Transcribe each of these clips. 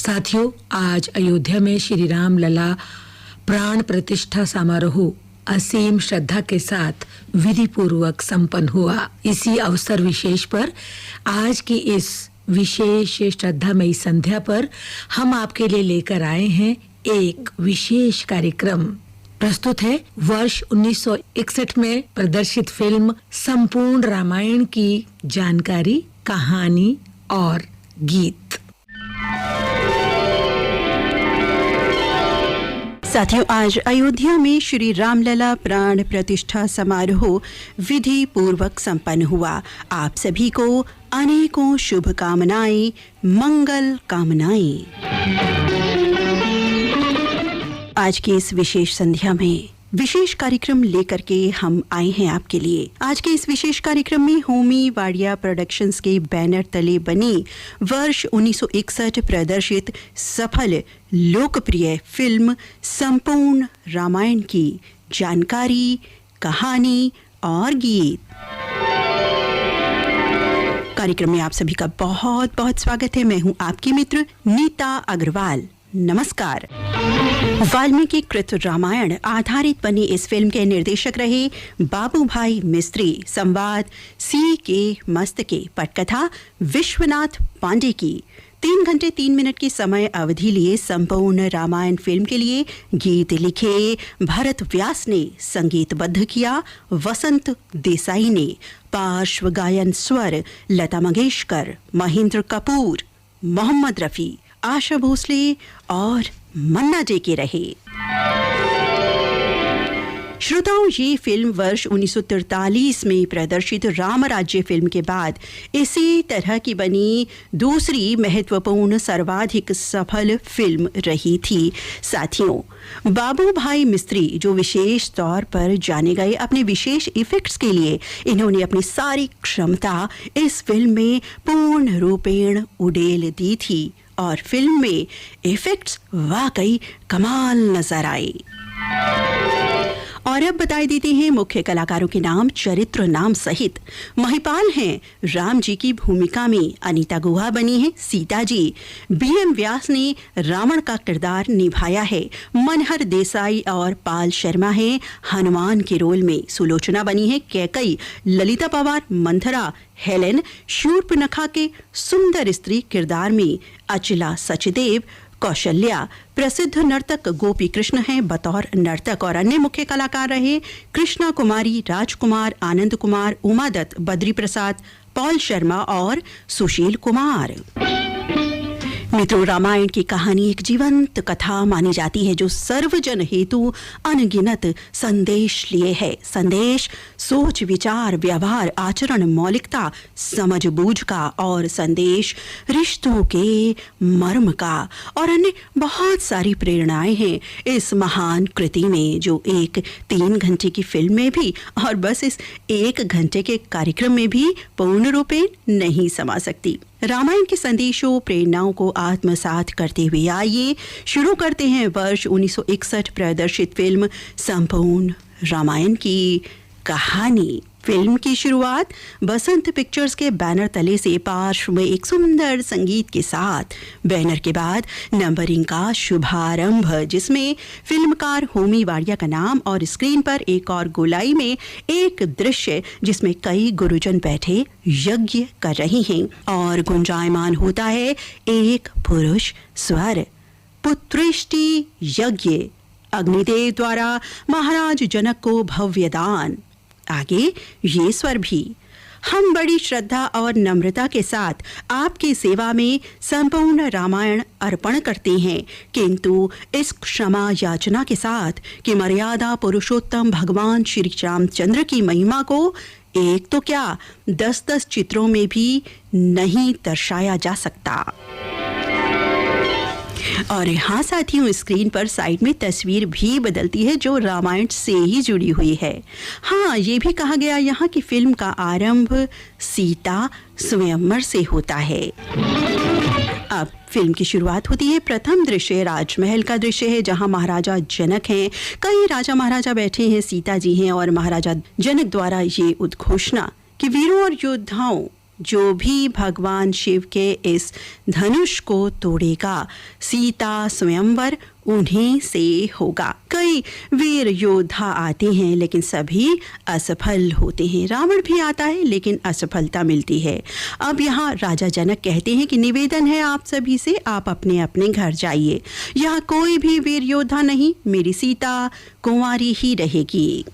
साथियों, आज अयोध्या में श्री राम लला प्राण प्रतिष्ठा समारोह असीम श्रद्धा के साथ विधि पूर्वक संपन्न हुआ। इसी अवसर विशेष पर आज की इस विशेष श्रद्धामयी संध्या पर हम आपके लिए लेकर आए हैं एक विशेष कार्यक्रम। प्रस्तुत है वर्ष 1961 में प्रदर्शित फिल्म संपूर्ण रामायण की जानकारी, कहानी और गीत। साथियों, आज अयोध्या में श्री रामलला प्राण प्रतिष्ठा समारोह विधि पूर्वक संपन्न हुआ। आप सभी को अनेकों शुभकामनाएं, मंगल कामनाएं। आज की इस विशेष संध्या में विशेष कार्यक्रम लेकर के हम आए हैं आपके लिए। आज के इस विशेष कार्यक्रम में होमी वाडिया प्रोडक्शंस के बैनर तले बनी वर्ष 1961 प्रदर्शित सफल लोकप्रिय फिल्म संपूर्ण रामायण की जानकारी, कहानी और गीत। कार्यक्रम में आप सभी का बहुत बहुत स्वागत है। मैं हूं आपकी मित्र नीता अग्रवाल। नमस्कार। वाल्मीकि कृत रामायण आधारित बनी इस फिल्म के निर्देशक रहे बाबू भाई मिस्त्री। संवाद सी के मस्त के, पटकथा विश्वनाथ पांडे की। 3 घंटे 3 मिनट की समय अवधि लिए संपूर्ण रामायण फिल्म के लिए गीत लिखे भरत व्यास ने, संगीतबद्ध किया वसंत देसाई ने, पार्श्व गायन स्वर लता मंगेशकर, महेंद्र कपूर, मोहम्मद रफी, आशा भोसले और मन्ना डे के रहे। श्रोताओं, ये फिल्म वर्ष 1943 में प्रदर्शित राम राज्य फिल्म के बाद इसी तरह की बनी दूसरी महत्वपूर्ण सर्वाधिक सफल फिल्म रही थी। साथियों, बाबू भाई मिस्त्री जो विशेष तौर पर जाने गए अपने विशेष इफेक्ट्स के लिए, इन्होंने अपनी सारी क्षमता इस फिल्म में पूर्ण रूपेण उड़ेल दी थी और फिल्म में इफेक्ट्स वाकई कमाल नजर आए। और अब बताई देते हैं मुख्य कलाकारों के नाम, चरित्र नाम सहित। महिपाल हैं राम जी की भूमिका में, अनीता गुहा बनी है सीता जी। BM व्यास ने रावण का किरदार निभाया है। मनहर देसाई और पाल शर्मा हैं हनुमान के रोल में। सुलोचना बनी है कैकई। ललिता पवार मंथरा हेलेन शूर्पनखा के सुंदर स्त्री किरदार में। अचला सचदेव कौशल्या प्रसिद्ध नर्तक गोपी कृष्ण हैं बतौर नर्तक। और अन्य मुख्य कलाकार रहे कृष्णा कुमारी, राजकुमार, आनंद कुमार, उमा दत्त, बद्री प्रसाद, पॉल शर्मा और सुशील कुमार। मित्रों, रामायण की कहानी एक जीवंत कथा मानी जाती है जो सर्वजन हेतु अनगिनत संदेश लिए है। संदेश सोच, विचार, व्यवहार, आचरण, मौलिकता, समझ बूझ का, और संदेश रिश्तों के मर्म का, और अन्य बहुत सारी प्रेरणाएं हैं इस महान कृति में जो एक 3 घंटे की फिल्म में भी और बस इस 1 घंटे के कार्यक्रम में भी पूर्ण रूपे नहीं समा सकती। रामायण के संदेशों, प्रेरणाओं को आत्मसात करते हुए आइए शुरू करते हैं वर्ष 1961 प्रदर्शित फिल्म संपूर्ण रामायण की कहानी। फिल्म की शुरुआत बसंत पिक्चर्स के बैनर तले से पार्श्व में एक सुंदर संगीत के साथ, बैनर के बाद नंबरिंग का शुभारंभ जिसमें फिल्मकार होमी वाडिया का नाम, और स्क्रीन पर एक और गोलाई में एक दृश्य जिसमें कई गुरुजन बैठे यज्ञ कर रहे हैं और गुंजायमान होता है एक पुरुष स्वर, पुत्रेष्टि यज्ञ, अग्निदेव द्वारा महाराज जनक को भव्य दान। आगे ये स्वर भी, हम बड़ी श्रद्धा और नम्रता के साथ आपकी सेवा में संपूर्ण रामायण अर्पण करते हैं, किंतु इस क्षमा याचना के साथ कि मर्यादा पुरुषोत्तम भगवान श्री रामचंद्र की महिमा को एक तो क्या 10-10 चित्रों में भी नहीं दर्शाया जा सकता। और हाँ साथियों, स्क्रीन पर साइड में तस्वीर भी बदलती है जो रामायण से ही जुड़ी हुई है। हाँ, ये भी कहा गया यहाँ कि फिल्म का आरंभ सीता स्वयंवर से होता है। अब फिल्म की शुरुआत होती है। प्रथम दृश्य राजमहल का दृश्य है जहां महाराजा जनक हैं, कई राजा महाराजा बैठे हैं, सीता जी हैं और महाराजा जनक द्वारा ये उद्घोषणा कि वीरों और योद्धाओं, जो भी भगवान शिव के इस धनुष को तोड़ेगा, सीता स्वयंवर उन्हीं से होगा। कई वीर योद्धा आते हैं लेकिन सभी असफल होते हैं। रावण भी आता है लेकिन असफलता मिलती है। अब यहाँ राजा जनक कहते हैं कि निवेदन है आप सभी से, आप अपने अपने घर जाइए, यहाँ कोई भी वीर योद्धा नहीं, मेरी सीता कुंवारी ही रहेगी।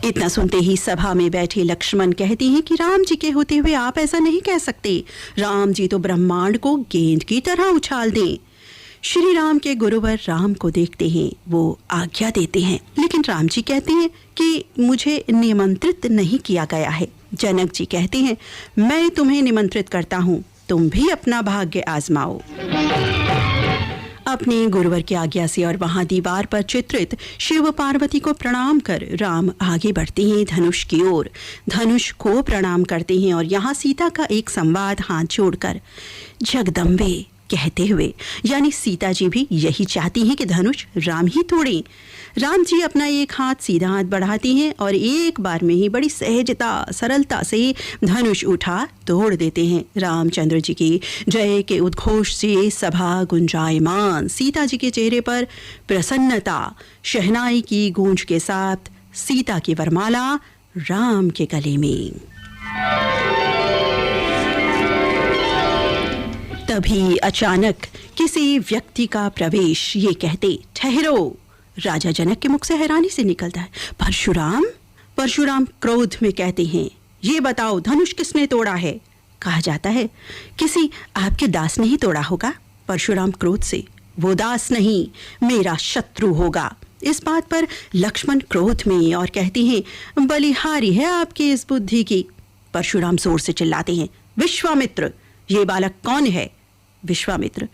इतना सुनते ही सभा में बैठे लक्ष्मण कहते हैं कि राम जी के होते हुए आप ऐसा नहीं कह सकते। राम जी तो ब्रह्मांड को गेंद की तरह उछाल दें। श्री राम के गुरुवर राम को देखते हैं, वो आज्ञा देते हैं, लेकिन राम जी कहते हैं कि मुझे निमंत्रित नहीं किया गया है। जनक जी कहते हैं, मैं तुम्हें निमंत्रित करता हूँ, तुम भी अपना भाग्य आजमाओ। अपने गुरुवर की आज्ञा से और वहां दीवार पर चित्रित शिव पार्वती को प्रणाम कर राम आगे बढ़ते हैं धनुष की ओर। धनुष को प्रणाम करते हैं और यहाँ सीता का एक संवाद हाथ जोड़कर जगदम्बे कहते हुए, यानी सीता जी भी यही चाहती हैं कि धनुष राम ही तोड़ें। राम जी अपना एक हाथ सीधा हाथ बढ़ाते हैं और एक बार में ही बड़ी सहजता सरलता से धनुष उठा तोड़ देते हैं। रामचंद्र जी की जय के उद्घोष से सभा गुंजायमान। सीता जी के चेहरे पर प्रसन्नता, शहनाई की गूंज के साथ सीता की वरमाला राम के गले में। तभी अचानक किसी व्यक्ति का प्रवेश ये कहते ठहरो, राजा जनक के मुख से हैरानी से निकलता है, परशुराम। परशुराम क्रोध में कहते हैं, ये बताओ धनुष किसने तोड़ा है? कहा जाता है किसी आपके दास ने ही तोड़ा होगा। परशुराम क्रोध से, वो दास नहीं, मेरा शत्रु होगा। इस बात पर लक्ष्मण क्रोध में और कहते हैं, बलिहारी है आपकी इस बुद्धि की। परशुराम जोर से चिल्लाते हैं, विश्वामित्र, ये बालक कौन है? विश्वामित्र,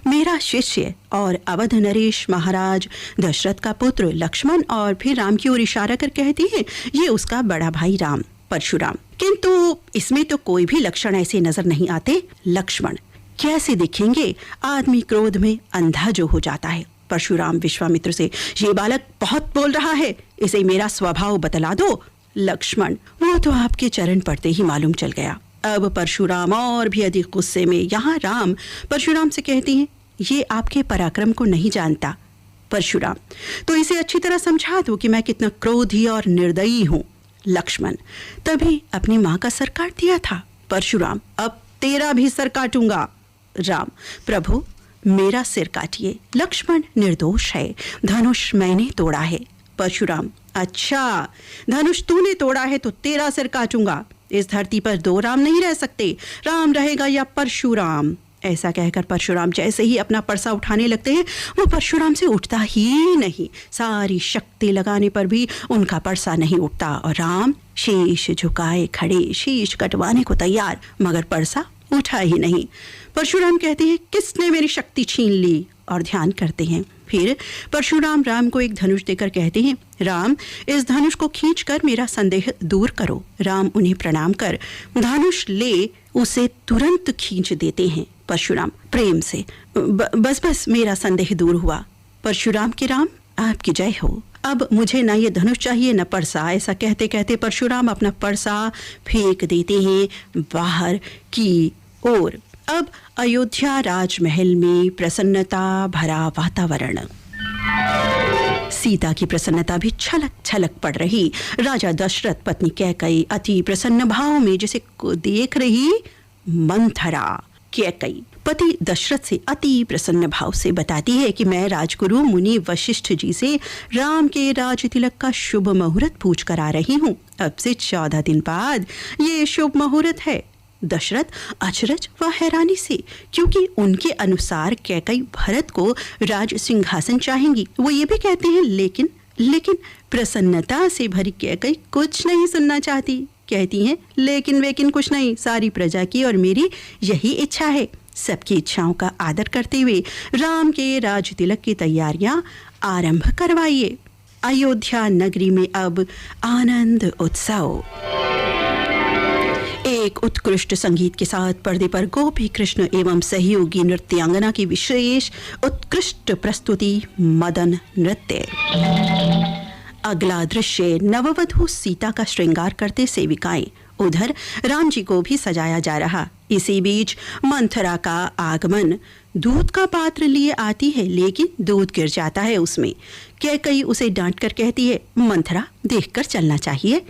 मेरा शिष्य और अवध नरेश महाराज दशरथ का पुत्र लक्ष्मण। और फिर राम की ओर इशारा कर कहते हैं, ये उसका बड़ा भाई राम। परशुराम, किंतु इसमें तो कोई भी लक्षण ऐसे नजर नहीं आते। लक्ष्मण, कैसे दिखेंगे? आदमी क्रोध में अंधा जो हो जाता है। परशुराम विश्वामित्र से, ये बालक बहुत बोल रहा है, इसे मेरा स्वभाव बतला दो। लक्ष्मण, वो तो आपके चरण पड़ते ही मालूम चल गया। अब परशुराम और भी अधिक गुस्से में। यहाँ राम परशुराम से कहते हैं, ये आपके पराक्रम को नहीं जानता। परशुराम, तो इसे अच्छी तरह समझा दो कि मैं कितना क्रोधी और निर्दयी हूँ। लक्ष्मण, तभी अपनी माँ का सर काट दिया था। परशुराम, अब तेरा भी सर काटूंगा। राम, प्रभु मेरा सिर काटिए, लक्ष्मण निर्दोष है, धनुष मैंने तोड़ा है। परशुराम, अच्छा धनुष तूने तोड़ा है तो तेरा सिर काटूंगा। इस धरती पर दो राम नहीं रह सकते, राम रहेगा या परशुराम। ऐसा कहकर परशुराम जैसे ही अपना परसा उठाने लगते हैं, वो परशुराम से उठता ही नहीं। सारी शक्ति लगाने पर भी उनका परसा नहीं उठता और राम शीश झुकाए खड़े, शीश कटवाने को तैयार, मगर परसा उठा ही नहीं। परशुराम कहते हैं, किसने मेरी शक्ति छीन ली? और ध्यान करते हैं। फिर परशुराम राम को एक धनुष देकर कहते हैं, राम इस धनुष को खींचकर मेरा संदेह दूर करो। राम उन्हें प्रणाम कर धनुष ले उसे तुरंत खींच देते हैं। परशुराम प्रेम से, बस बस मेरा संदेह दूर हुआ। परशुराम के राम आपकी जय हो। अब मुझे ना ये धनुष चाहिए न परसा। ऐसा कहते कहते परशुराम अपना परसा फेंक देते हैं बाहर की ओर। अब अयोध्या राजमहल में प्रसन्नता भरा वातावरण। सीता की प्रसन्नता भी छलक छलक पड़ रही। राजा दशरथ पत्नी कैकई अति प्रसन्न भाव में जिसे देख रही मंथरा। कैकई पति दशरथ से अति प्रसन्न भाव से बताती है कि मैं राजगुरु मुनि वशिष्ठ जी से राम के राज तिलक का शुभ मुहूर्त पूछ कर आ रही हूँ। अब से 14 दिन बाद ये शुभ मुहूर्त है। दशरथ अचरज व हैरानी से, क्योंकि उनके अनुसार कैकई भरत को राज सिंहासन चाहेंगी। वो ये भी कहते हैं, लेकिन प्रसन्नता से भरी कैकई कुछ नहीं सुनना चाहती। कहती हैं, लेकिन वेकिन कुछ नहीं, सारी प्रजा की और मेरी यही इच्छा है। सबकी इच्छाओं का आदर करते हुए राम के राज तिलक की तैयारियां आरंभ करवाइए। अयोध्या नगरी में अब आनंद उत्सव। एक उत्कृष्ट संगीत के साथ पर्दे पर गोपी कृष्ण एवं सहयोगी नृत्यांगना की विशेष उत्कृष्ट प्रस्तुति मदन नृत्य। अगला दृश्य नववधू सीता का श्रृंगार करते सेविकाएं उधर राम जी को भी सजाया जा रहा। इसी बीच मंथरा का आगमन। दूध का पात्र लिए आती है, लेकिन दूध गिर जाता है उसमें। कैकई उसे डांट कर कहती है, मंथरा देखकर चलना चाहिए।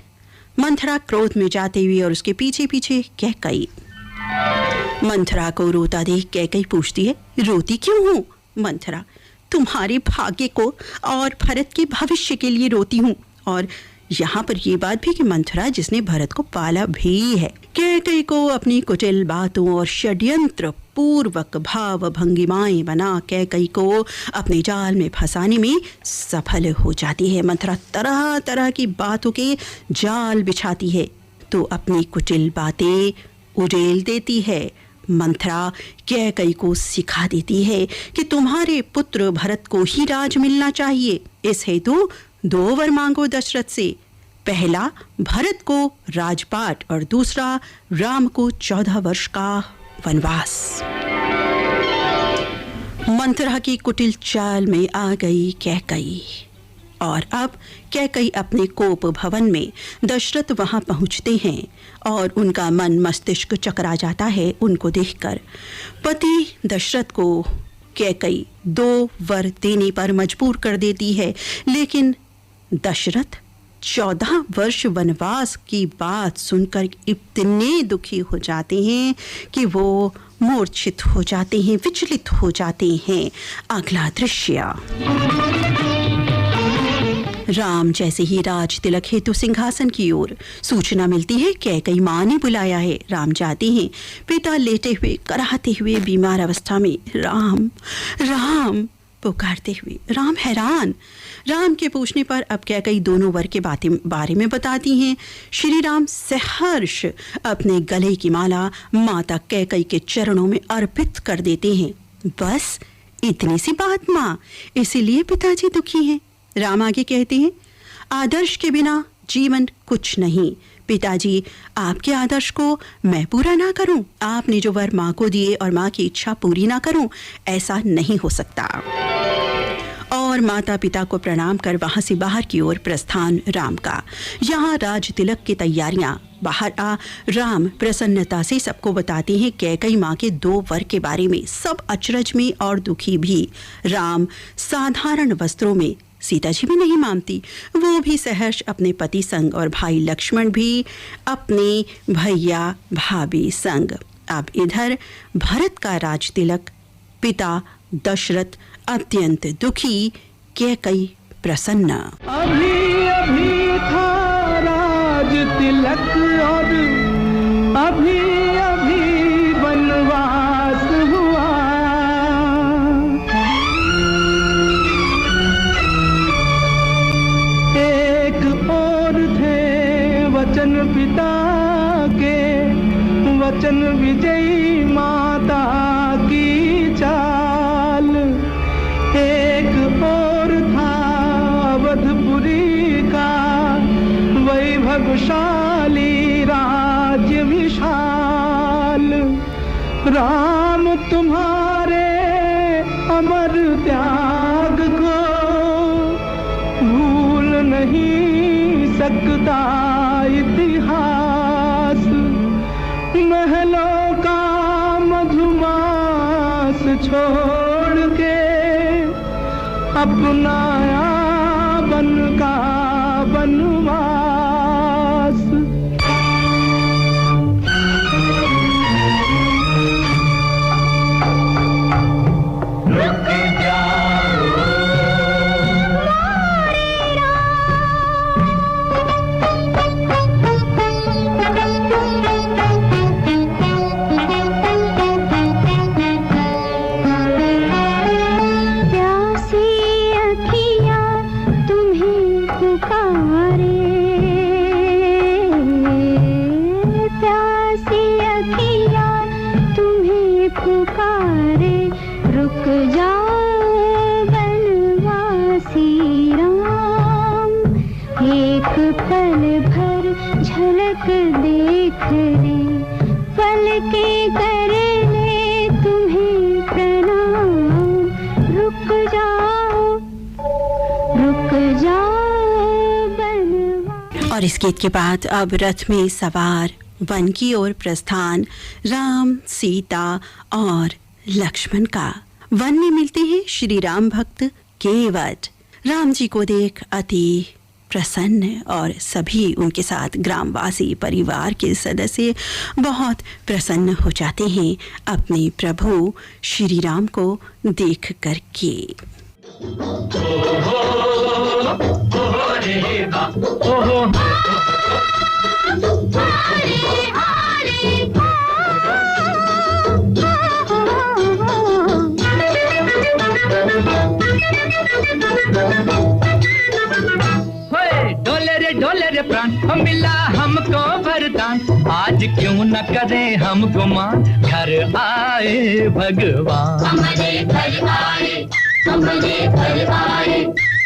मंथरा क्रोध में जाते हुए और उसके पीछे पीछे कैकई। मंथरा को रोता देख कैकई पूछती है, रोती क्यों हूँ? मंथरा, तुम्हारे भाग्य को और भरत के भविष्य के लिए रोती हूँ। और यहाँ पर ये बात भी कि मंथरा जिसने भरत को पाला भी है। कैकई को अपनी कुटिल बातों और षड्यंत्र पूर्वक भाव भंगिमाएं बना कैकई को अपने जाल में फंसाने में सफल हो जाती है। मंथरा तरह तरह की बातों के जाल बिछाती है तो अपनी कुटिल बातें उड़ेल देती है। मंथरा कैकई को सिखा देती है कि तुम्हारे पुत्र भरत को ही राज मिलना चाहिए। इस हेतु 2 वर मांगो दशरथ से। पहला भरत को राजपाट और दूसरा राम को 14 वर्ष का वनवास। मंथरा की कुटिल चाल में आ गई कैकई और अब कैकई अपने कोप भवन में। दशरथ वहां पहुंचते हैं और उनका मन मस्तिष्क चकरा जाता है उनको देखकर। पति दशरथ को कैकई 2 वर देने पर मजबूर कर देती है, लेकिन दशरथ 14 वर्ष वनवास की बात सुनकर इतने दुखी हो जाते हैं कि वो मूर्छित हो जाते हैं, विचलित हो जाते हैं। अगला दृश्य। राम जैसे ही राज तिलक हेतु सिंहासन की ओर सूचना मिलती है, कैकई मां ने बुलाया है। राम जाते हैं। पिता लेटे हुए कराहते हुए बीमार अवस्था में राम राम पुकारते हुए। राम हैरान। राम के पूछने पर अब कैकई दोनों वर के बारे में बताती हैं। श्री राम सहर्ष अपने गले की माला माता कैकई के चरणों में अर्पित कर देते हैं। बस इतनी सी बात माँ, इसीलिए पिताजी दुखी हैं। राम आगे कहते हैं, आदर्श के बिना जीवन कुछ नहीं। पिताजी, आपके आदर्श को मैं पूरा ना करूं, आपने जो वर माँ को दिए और माँ की इच्छा पूरी ना करूं, ऐसा नहीं हो सकता। और माता पिता को प्रणाम कर वहां से बाहर की ओर प्रस्थान राम का। यहाँ राज तिलक की तैयारियां। बाहर आ राम प्रसन्नता से सबको बताते हैं कैकई माँ के 2 वर के बारे में। सब अचरज में और दुखी भी। राम साधारण वस्त्रों में, सीता जी भी नहीं मानती, वो भी सहर्ष अपने पति संग और भाई लक्ष्मण भी अपने भैया भाभी संग। अब इधर भरत का राज तिलक। पिता दशरथ अत्यंत दुखी, कैकई प्रसन्न। अभी अभी था राज तिलक और अभी अभी वनवास हुआ। एक और थे वचन पिता के, वचन विजयी माता की चाल। एक और था अवधपुरी का वैभवशाली राज्य विशाल। राम तुम्हारे अमर त्याग को भूल नहीं सकता इतिहास। महलों का मधुमास छोड़ के अपनाया बन का बनवास। रुक जाओ और इस गीत के बाद अब रथ में सवार वन की ओर प्रस्थान राम, सीता और लक्ष्मण का। वन में मिलते हैं श्री राम भक्त केवट। राम जी को देख अति प्रसन्न और सभी उनके साथ ग्रामवासी परिवार के सदस्य बहुत प्रसन्न हो जाते हैं अपने प्रभु श्री राम को देख करके। डोले रे प्राण मिला हमको वरदान, आज क्यों न करें हम गुमान, घर आए भगवान। हमारे घर आए, हमारे घर आए,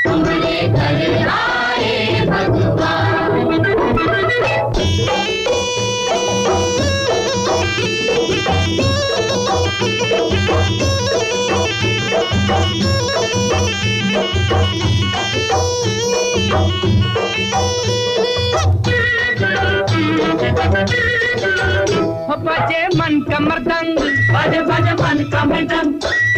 हमारे घर आए भगवान। बजे मन का मृदंग, बजे बजे मन का मृदंग,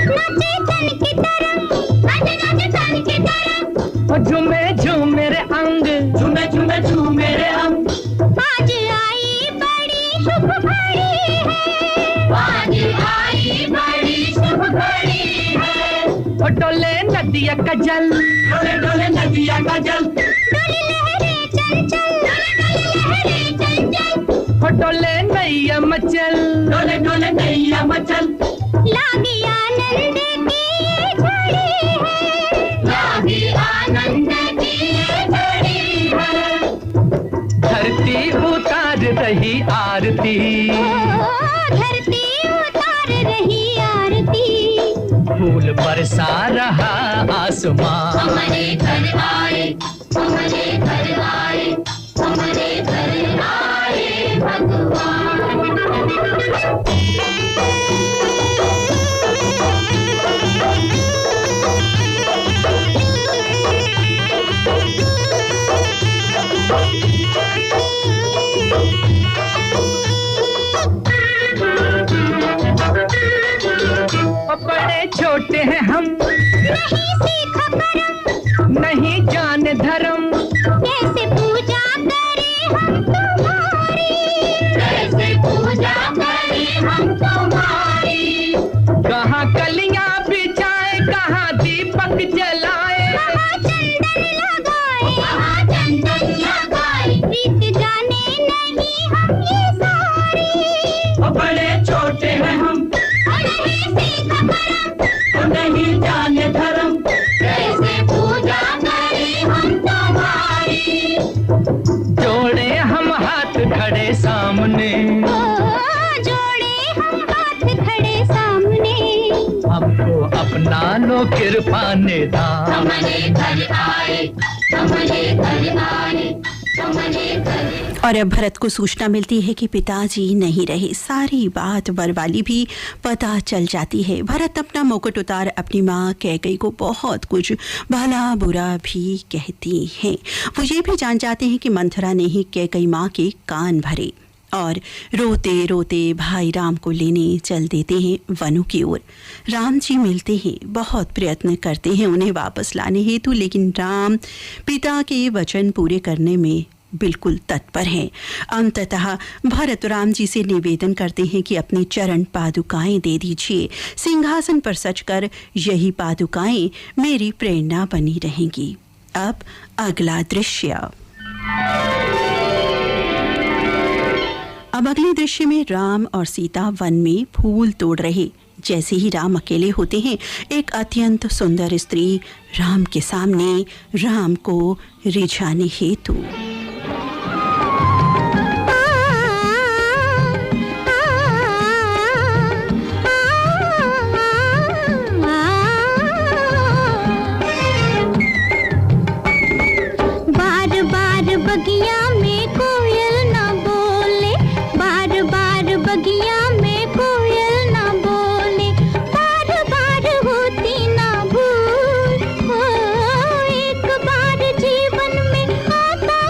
नाचे तन की तरंग, नाचे नाचे तन की तरंग, झूमे झूम मेरे अंग, झूमे झूमे झूम मेरे अंग। आज आई बड़ी शुभ घड़ी है, आज आई बड़ी शुभ घड़ी है। डोले नदिया का जल, डोले डोले नदिया का जल, डोली लहरें चंचल, डोली लहरें चंचल, डोले नैया मचल, डोले डोले नैया मचल। लागी आनंद की ये घड़ी है, लागी आनंद की ये घड़ी है। धरती उतार रही आरती, धरती उतार रही आरती, फूल बरसा रहा आसमां। हमारे घर आए, हमारे घर आए, हमारे घर आए भगवान। बड़े छोटे हैं हम, नहीं सीखा करम, नहीं जाने धर्म, कैसे पूजा करें हम तुम्हारी, कैसे पूजा करें हम तुम्हारी। कहाँ कलियां बिछाए, कहाँ दीपक जलाए, कहाँ चंदन लगाए, कहाँ चंदन लगाए, रीत जाने नहीं हम ये सारी। बड़े छोटे हैं हम, नहीं सीखा करम, नहीं जाने धर्म, कैसे पूजा करें हम तुम्हारी। जोड़े हम हाथ खड़े सामने, जोड़े हम हाथ खड़े सामने, हमको अपना लो कृपा निधान। हमारे घर आए, हमारे घर आए, हमारे घर। और अब भरत को सूचना मिलती है कि पिताजी नहीं रहे। सारी बात वरवाली भी पता चल जाती है। भरत अपना मुकुट उतार अपनी माँ कैकेयी को बहुत कुछ भला बुरा भी कहती हैं। वो ये भी जान जाते हैं कि मंथरा ने ही कैकेयी माँ के कान भरे और रोते रोते भाई राम को लेने चल देते हैं वनु की ओर। राम जी मिलते हैं, बहुत प्रयत्न करते हैं उन्हें वापस लाने हेतु, लेकिन राम पिता के वचन पूरे करने में बिल्कुल तत्पर हैं। अंततः भरत राम जी से निवेदन करते हैं कि अपनी चरण पादुकाएं दे दीजिए, सिंहासन पर सचकर यही पादुकाएं मेरी प्रेरणा बनी रहेंगी। अब अगला दृश्य। अब अगले दृश्य में राम और सीता वन में फूल तोड़ रहे। जैसे ही राम अकेले होते हैं, एक अत्यंत सुंदर स्त्री राम के सामने राम को रिझाने हेतु बगिया में कोयल न बोले, बार बार बगिया में कोयल न बोले, बार बार होती ना भूल, एक बार जीवन में आता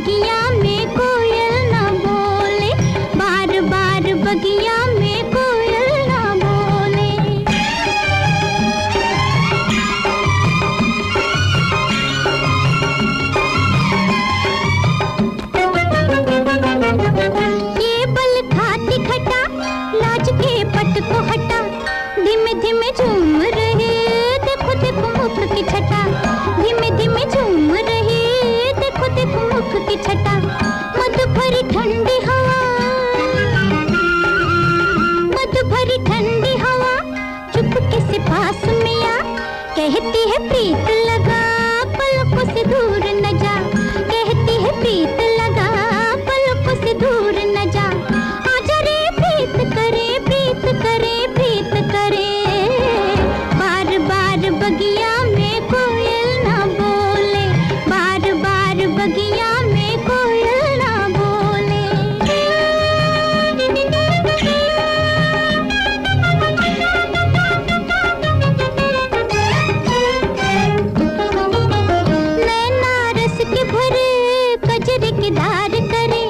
बगिया में कोयल ना बोले, बार बार बगिया में कोयल ना बोले। ये बल खाती खटा, लाज के पट को हटा, धीमे धीमे झूम रहे, देखो देखो मुख की छटा, धीमे धीमे झूम रहे, देखो देखो मुख की छटा। मधु भरी ठंडी हवा, मधु भरी ठंडी हवा, चुपके से पास में आ, कहती है प्रीत लगा, पलकों से दूर न जा, कहती है प्रीत लगा, पलकों से दूर न जा। आजा रे प्रीत करे, प्रीत करे, प्रीत करे, बार बार बगिया में कोयल ना बोले, बार बार बगिया में कोयल ना बोले। नैना रस के भरे कजरे की धार करे,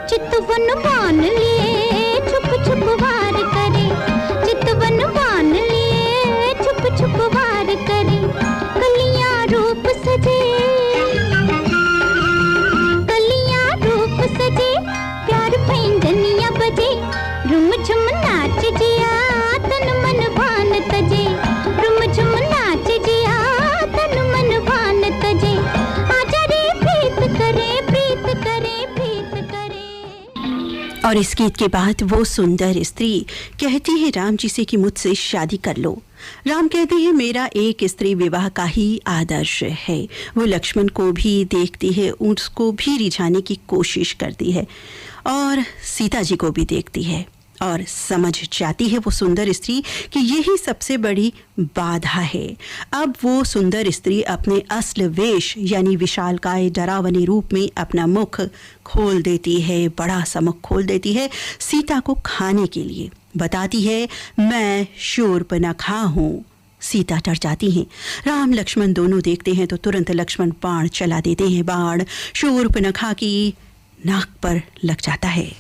चितवन बान लिए छुप छुप वार करे, चितवन बान लिए छुप छुप वार करे। कलियां रूप सजे, कलियां रूप सजे, प्यार पैंजनिया बजे, रुम झुम नाच जिया, तन मन भान तजे, रुम झुम नाच जिया, तन मन भान तजे। आजा रे प्रीत करे, प्रीत करे, प्रीत करे। और इस गीत के बाद वो सुंदर स्त्री कहती है राम जी से कि मुझसे शादी कर लो। राम कहते हैं मेरा एक स्त्री विवाह का ही आदर्श है। वो लक्ष्मण को भी देखती है, उसको भी रिझाने की कोशिश करती है और सीता जी को भी देखती है और समझ जाती है वो सुंदर स्त्री कि यही सबसे बड़ी बाधा है। अब वो सुंदर स्त्री अपने असल वेश यानी विशालकाय डरावने रूप में अपना मुख खोल देती है, बड़ा सा मुख खोल देती है सीता को खाने के लिए। बताती है मैं शूर्पणखा हूँ। सीता डर जाती हैं। राम लक्ष्मण दोनों देखते हैं तो तुरंत लक्ष्मण बाण चला देते हैं। बाण शूर्पणखा की नाक पर लग जाता है।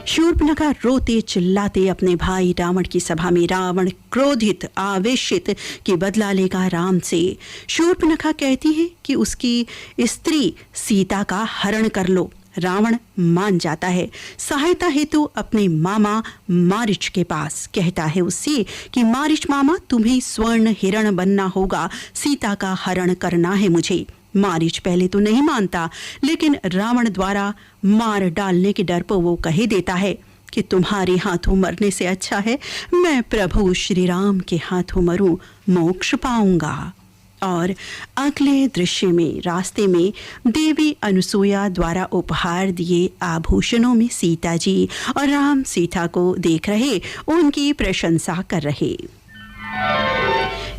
शूर्पणखा रोते चिल्लाते अपने भाई रावण की सभा में, रावण क्रोधित आवेशित कि बदला लेगा राम से। शूर्पणखा कहती है कि उसकी स्त्री सीता का हरण कर लो। रावण मान जाता है। सहायता हेतु अपने मामा मारीच के पास कहता है उससे कि मारीच मामा तुम्हें स्वर्ण हिरण बनना होगा, सीता का हरण करना है मुझे। मारीच पहले तो नहीं मानता, लेकिन रावण द्वारा मार डालने के डर पर वो कह देता है कि तुम्हारे हाथों मरने से अच्छा है मैं प्रभु श्री राम के हाथों मरूं, मोक्ष पाऊंगा। और अगले दृश्य में रास्ते में देवी अनुसूया द्वारा उपहार दिए आभूषणों में सीता जी और राम सीता को देख रहे, उनकी प्रशंसा कर रहे।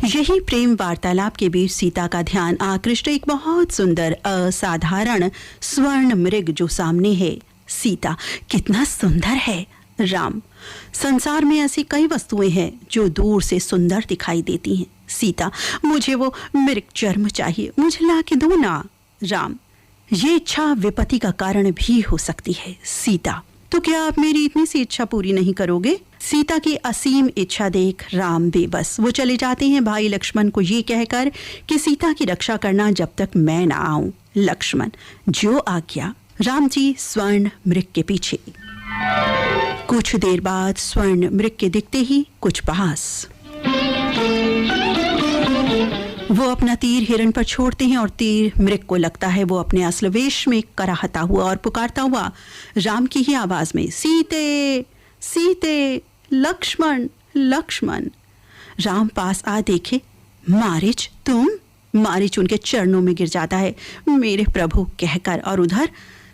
यही प्रेम वार्तालाप के बीच सीता का ध्यान आकृष्ट एक बहुत सुंदर असाधारण स्वर्ण मृग जो सामने है। सीता कितना सुंदर है। राम संसार में ऐसी कई वस्तुएं हैं जो दूर से सुंदर दिखाई देती हैं। सीता मुझे वो मृग चर्म चाहिए, मुझे ला के दो ना। राम ये इच्छा विपत्ति का कारण भी हो सकती है। सीता तो क्या आप मेरी इतनी सी इच्छा पूरी नहीं करोगे? सीता की असीम इच्छा देख राम बेबस। वो चले जाते हैं भाई लक्ष्मण को ये कहकर कि सीता की रक्षा करना जब तक मैं ना आऊं। लक्ष्मण जो आज्ञा। राम जी स्वर्ण मृग के पीछे। कुछ देर बाद स्वर्ण मृग के दिखते ही कुछ पास वो अपना तीर हिरण पर छोड़ते हैं और तीर मृग को लगता है। वो अपने असल वेश में कराहता हुआ और पुकारता हुआ राम की ही आवाज में सीते सीते, लक्ष्मण लक्ष्मण। राम पास आ देखे, मारीच तुम? मारीच उनके चरणों में गिर जाता है मेरे प्रभु कहकर। और उधर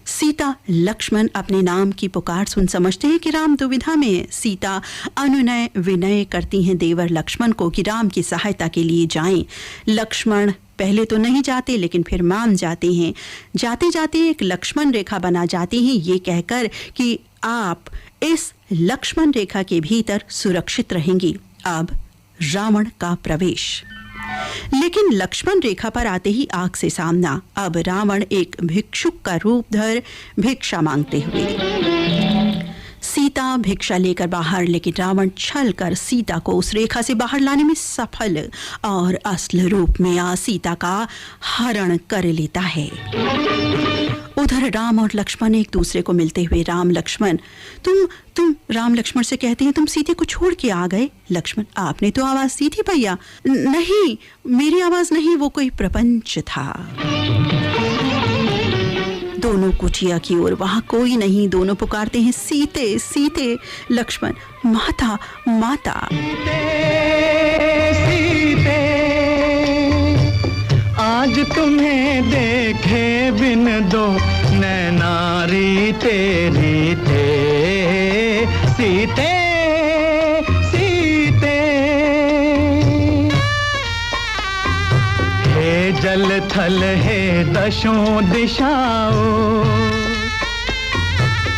सीता लक्ष्मण अपने नाम की पुकार सुन समझते हैं कि राम दुविधा में है। सीता अनुनय विनय करती हैं देवर लक्ष्मण को कि राम की सहायता के लिए जाएं। लक्ष्मण पहले तो नहीं जाते लेकिन फिर मान जाते हैं। जाते जाते एक लक्ष्मण रेखा बना जाते हैं ये कहकर कि आप इस लक्ष्मण रेखा के भीतर सुरक्षित रहेंगी। अब रावण का प्रवेश। लेकिन लक्ष्मण रेखा पर आते ही आग से सामना। अब रावण एक भिक्षुक का रूप धर भिक्षा मांगते हुए। सीता भिक्षा लेकर बाहर, लेकिन रावण छल कर सीता को उस रेखा से बाहर लाने में सफल और असली रूप में आ सीता का हरण कर लेता है। उधर राम और लक्ष्मण एक दूसरे को मिलते हुए राम लक्ष्मण तुम राम लक्ष्मण से कहते हैं तुम सीते को छोड़ के आ गए। लक्ष्मण आपने तो आवाज दी थी भैया। नहीं, मेरी आवाज नहीं, वो कोई प्रपंच था। दोनों कुटिया की ओर, वहां कोई नहीं, दोनों पुकारते हैं सीते सीते। लक्ष्मण माता माता। सीते आज तुम्हें देखे बिन दो नैनारी तेरी थे। सीते सीते हे जल थल हे दशों दिशाओं,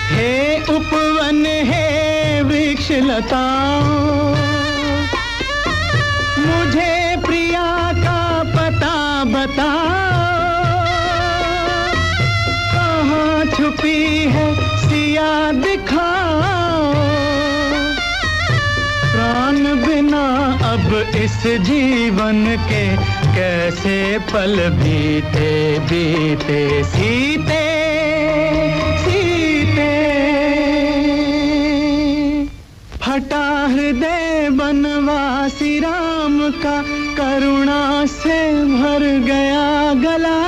हे उपवन हे वृक्ष लताओं, मुझे प्रिया का पता बताओ, कहाँ छुपी है सिया दिखाओ। प्राण बिना अब इस जीवन के कैसे पल बीते बीते। सीते सीते फटा हृदय बनवासी राम का, करुणा से भर गया गला।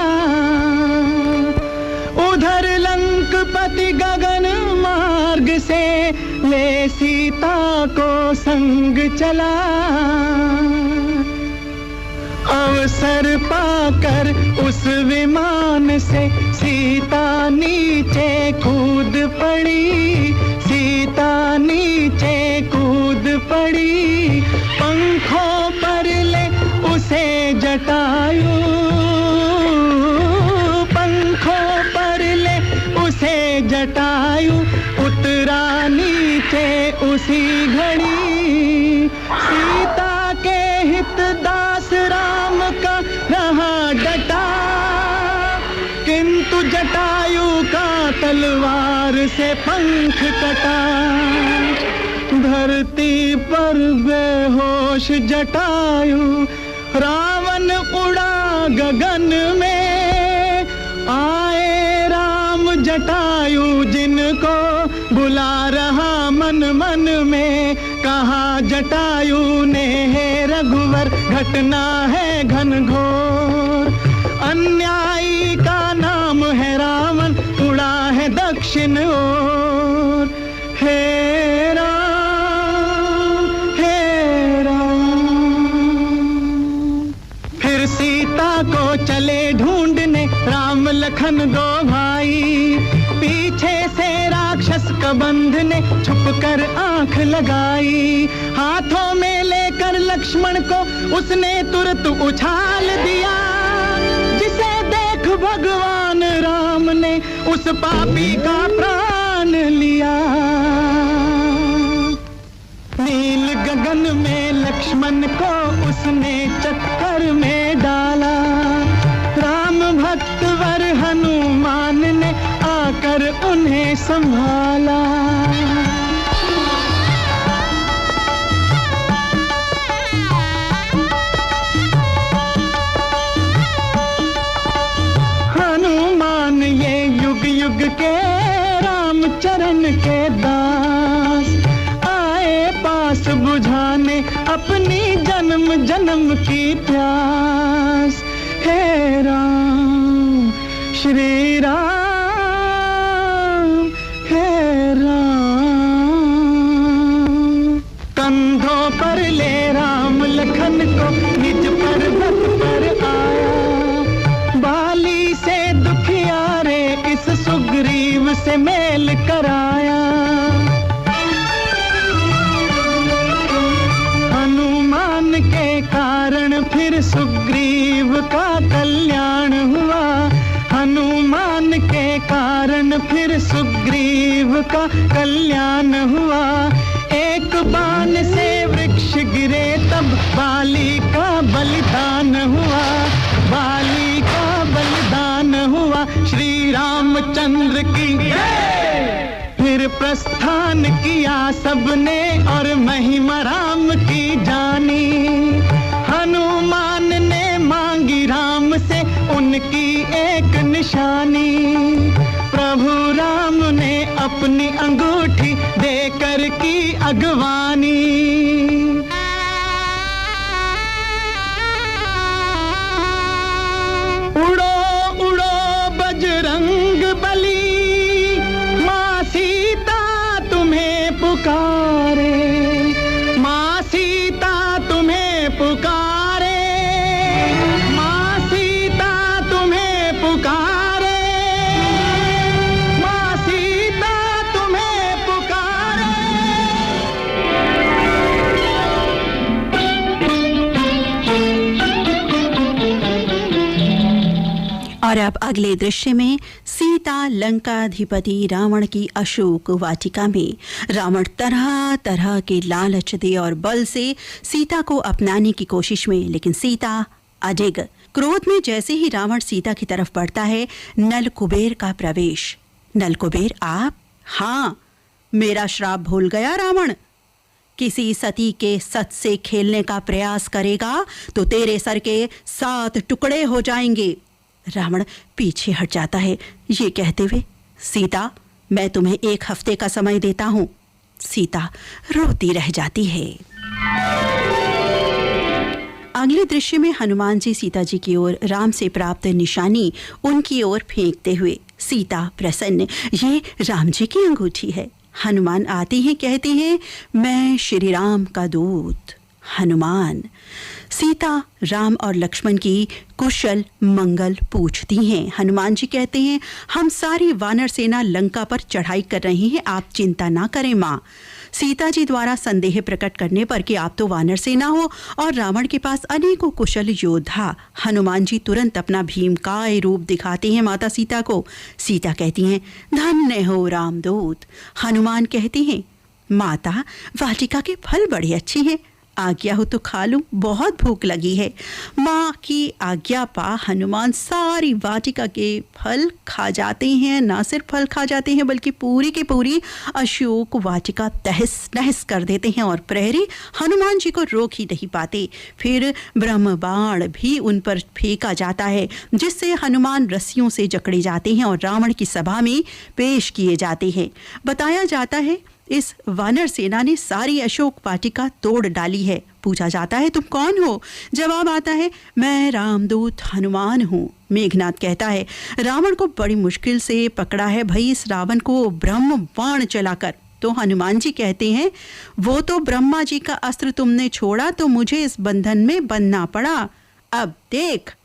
उधर लंकपति गगन मार्ग से ले सीता को संग चला। अवसर पाकर उस विमान से सीता नीचे कूद पड़ी। सीता नीचे कूद पड़ी, पंखों पर ले उसे जटायु, पंखों पर ले उसे जटायु, उतरा नीचे उसी घड़ी। सीता के हित दास राम का रहा डटा, किंतु जटायु का तलवार से पंख कटा। धरती पर बेहोश जटायु, रावण उड़ा गगन में। आए राम जटायु जिनको बुला रहा मन मन में। कहा जटायु ने हे रघुवर घटना है घनघोर। अन्यायी का नाम है रावण, उड़ा है दक्षिण ओर। हे राम हे राम। फिर सीता को चले ढूंढने राम लखन दो भाई। पीछे से राक्षस कबंध ने छुपकर आंख लगाई। हाथों में लेकर लक्ष्मण को उसने तुरंत उछाल दिया। जिसे देख भगवान राम ने उस पापी का प्राण लिया। नील गगन में लक्ष्मण को उसने चक्कर में डाला। राम भक्त वर हनुमान ने आकर उन्हें संभाला। हनुमान ये युग युग के रामचरण के दास, आए पास बुझाने अपनी जन्म जन्म की प्यास। हे राम श्री राम, हे राम। कंधों पर ले राम लखन को निज पर्वत पर आया। बाली से दुखियारे इस सुग्रीव से मेल कराया। हनुमान के कारण फिर सुग्रीव का कल्याण हुआ। हनुमान के कारण फिर सुग्रीव का कल्याण हुआ। एक बाण से वृक्ष गिरे तब बाली का बलिदान हुआ, बाली का बलिदान हुआ, श्री रामचंद्र की फिर प्रस्थान किया सबने और महिमा राम की जानी। हनुमान ने मांगी राम से उनकी एक निशानी, प्रभु राम ने अपनी अंगूठी देकर की अगवानी। उड़ो उड़ो बजरंग बली, माँ सीता तुम्हें पुकारे, माँ सीता तुम्हें पुकारे, माँ सीता तुम्हें पुकारे, माँ सीता तुम्हें पुकारे। और अब अगले दृश्य में सीता लंकाधिपति रावण की अशोक वाटिका में रावण तरह तरह के लालच दे और बल से सीता को अपनाने की कोशिश में, लेकिन सीता अडिग। क्रोध में जैसे ही रावण सीता की तरफ बढ़ता है, नल कुबेर का प्रवेश। नल कुबेर आप? हाँ, मेरा श्राप भूल गया रावण। किसी सती के सत से खेलने का प्रयास करेगा तो तेरे सर के 7 टुकड़े हो जाएंगे। रावण पीछे हट जाता है, ये कहते हुए, सीता मैं तुम्हें 1 हफ्ते का समय देता हूं। सीता रोती रह जाती है। अगले दृश्य में हनुमान जी सीता जी की ओर राम से प्राप्त निशानी उनकी ओर फेंकते हुए, सीता प्रसन्न, ये राम जी की अंगूठी है। हनुमान आते हैं, कहते हैं, मैं श्री राम का दूत हनुमान। सीता राम और लक्ष्मण की कुशल मंगल पूछती हैं। हनुमान जी कहते हैं, हम सारी वानर सेना लंका पर चढ़ाई कर रही हैं, आप चिंता ना करें माँ। सीता जी द्वारा संदेह प्रकट करने पर कि आप तो वानर सेना हो और रावण के पास अनेकों कुशल योद्धा, हनुमान जी तुरंत अपना भीमकाय रूप दिखाते हैं माता सीता को। सीता कहती हैं, धन्य हो रामदूत। हनुमान कहते हैं, माता वाटिका के फल बड़े अच्छे हैं, आज्ञा हो तो खा लूं, बहुत भूख लगी है। माँ की आज्ञा पा हनुमान सारी वाटिका के फल खा जाते हैं। ना सिर्फ फल खा जाते हैं बल्कि पूरी की पूरी अशोक वाटिका तहस नहस कर देते हैं और प्रहरी हनुमान जी को रोक ही नहीं पाते। फिर ब्रह्म बाण भी उन पर फेंका जाता है, जिससे हनुमान रस्सियों से जकड़े जाते हैं और रावण की सभा में पेश किए जाते हैं। बताया जाता है इस वानर सेना ने सारी अशोक वाटिका तोड़ डाली है। पूछा जाता है, तुम कौन हो? जवाब आता है, मैं रामदूत हनुमान हूँ। मेघनाथ कहता है, रावण को बड़ी मुश्किल से पकड़ा है भाई इस रावण को ब्रह्म बाण चलाकर। तो हनुमान जी कहते हैं, वो तो ब्रह्मा जी का अस्त्र तुमने छोड़ा तो मुझे इस बंधन में बंधना पड़ा, अब देख।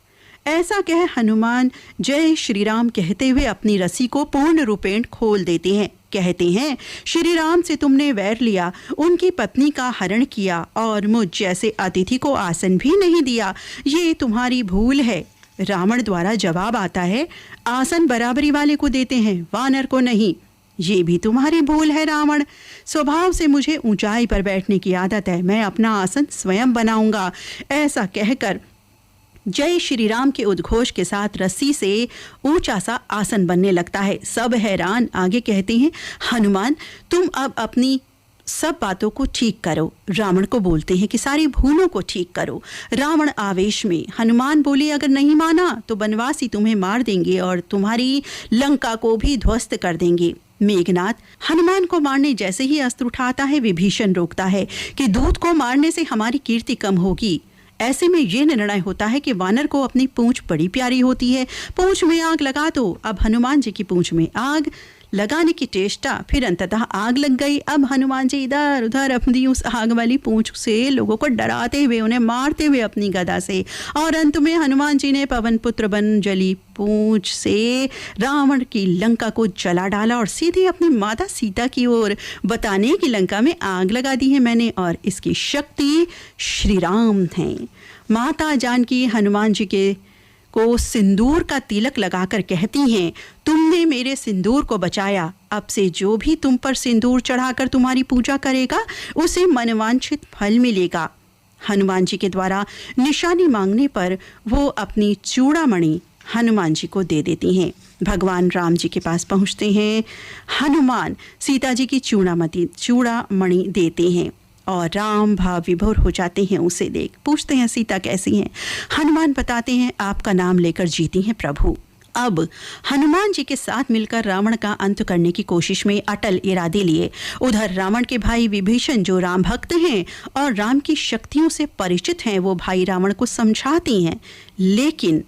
ऐसा कह हनुमान जय श्री राम कहते हुए अपनी रस्सी को पूर्ण रूपेण खोल देते हैं। कहते हैं, श्री राम से तुमने वैर लिया, उनकी पत्नी का हरण किया और मुझ जैसे अतिथि को आसन भी नहीं दिया, ये तुम्हारी भूल है। रावण द्वारा जवाब आता है, आसन बराबरी वाले को देते हैं, वानर को नहीं। ये भी तुम्हारी भूल है रावण। स्वभाव से मुझे ऊंचाई पर बैठने की आदत है, मैं अपना आसन स्वयं बनाऊंगा। ऐसा कहकर जय श्री राम के उद्घोष के साथ रस्सी से ऊंचा सा आसन बनने लगता है। सब हैरान। आगे कहते हैं, हनुमान तुम अब अपनी सब बातों को ठीक करो। रावण को बोलते हैं कि सारी भूलों को ठीक करो। रावण आवेश में। हनुमान बोले, अगर नहीं माना तो बनवासी तुम्हें मार देंगे और तुम्हारी लंका को भी ध्वस्त कर देंगे। मेघनाथ हनुमान को मारने जैसे ही अस्त्र उठाता है, विभीषण रोकता है कि दूत को मारने से हमारी कीर्ति कम होगी। ऐसे में ये निर्णय होता है कि वानर को अपनी पूंछ बड़ी प्यारी होती है, पूंछ में आग लगा दो। अब हनुमान जी की पूंछ में आग लगाने की चेष्टा, फिर अंततः आग लग गई। अब हनुमान जी इधर उधर अपनी उस आग वाली पूंछ से लोगों को डराते हुए, उन्हें मारते हुए अपनी गदा से, और अंत में हनुमान जी ने पवन पुत्र बन जली पूंछ से रावण की लंका को जला डाला और सीधे अपनी माता सीता की ओर बताने की लंका में आग लगा दी है मैंने, और इसकी शक्ति श्री राम है। माता जानकी हनुमान जी के को सिंदूर का तिलक लगाकर कहती हैं, तुमने मेरे सिंदूर को बचाया, अब से जो भी तुम पर सिंदूर चढ़ाकर तुम्हारी पूजा करेगा उसे मनवांछित फल मिलेगा। हनुमान जी के द्वारा निशानी मांगने पर वो अपनी चूड़ामणि हनुमान जी को दे देती हैं। भगवान राम जी के पास पहुंचते हैं हनुमान, सीता जी की चूड़ामणि देते हैं और राम भाव विभोर हो जाते हैं उसे देख। पूछते हैं सीता कैसी हैं? हनुमान बताते हैं आपका नाम लेकर जीती हैं प्रभु। अब हनुमान जी के साथ मिलकर रावण का अंत करने की कोशिश में अटल इरादे लिए उधर रावण के भाई विभीषण जो राम भक्त हैं और राम की शक्तियों से परिचित हैं, वो भाई रावण को समझाती हैं, लेकिन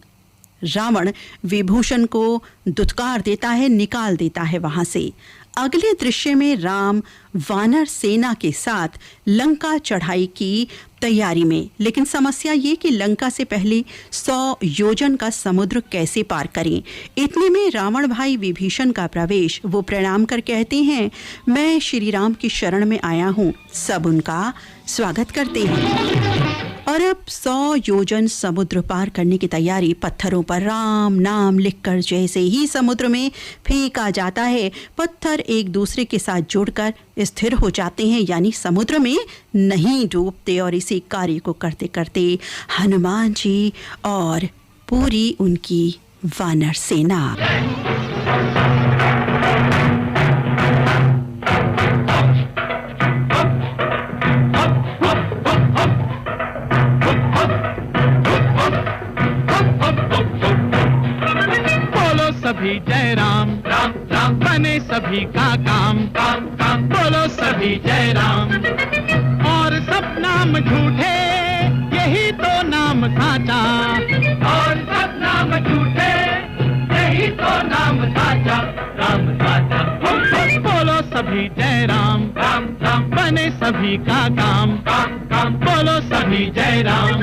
रावण विभूषण को दुत्कार देता है, निकाल देता है वहां से। अगले दृश्य में राम वानर सेना के साथ लंका चढ़ाई की तैयारी में, लेकिन समस्या ये कि लंका से पहले 100 योजन का समुद्र कैसे पार करें। इतने में रावण भाई विभीषण का प्रवेश, वो प्रणाम कर कहते हैं मैं श्री राम की शरण में आया हूँ। सब उनका स्वागत करते हैं और अब 100 योजन समुद्र पार करने की तैयारी। पत्थरों पर राम नाम लिखकर जैसे ही समुद्र में फेंका जाता है, पत्थर एक दूसरे के साथ जुड़कर स्थिर हो जाते हैं, यानी समुद्र में नहीं डूबते। और इसी कार्य को करते करते हनुमान जी और पूरी उनकी वानर सेना सभी जय राम राम राम, बने सभी का काम काम काम, बोलो सभी जय राम। और सब नाम झूठे, यही तो नाम साचा, और सब नाम झूठे, यही तो नाम साचा, राम साचा। बोलो सभी जय राम राम राम, बने सभी का काम काम काम, बोलो सभी जय राम।